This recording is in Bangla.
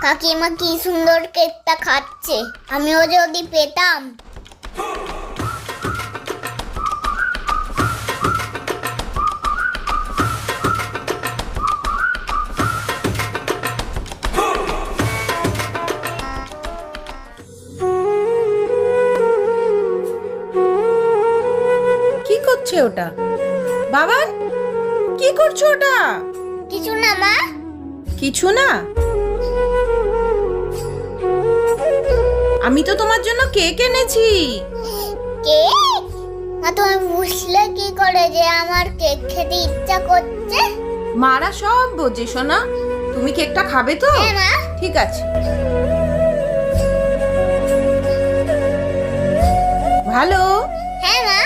কাকিমা কি সুন্দর কেকটা খাচ্ছে, আমিও যদি পেতাম। কি করছে ওটা? বাবা, কি করছো ওটা? কিছু না মা। কিছু না? আমি তো তোমার জন্য কেক এনেছি। কেক? মা তুমি বুঝলে কি করে যে আমার কেক খেতে ইচ্ছা করছে? মারা সব বোঝে সোনা। তুমি কেকটা খাবে তো? হ্যাঁ মা। ঠিক আছে। ভালো? হ্যাঁ মা।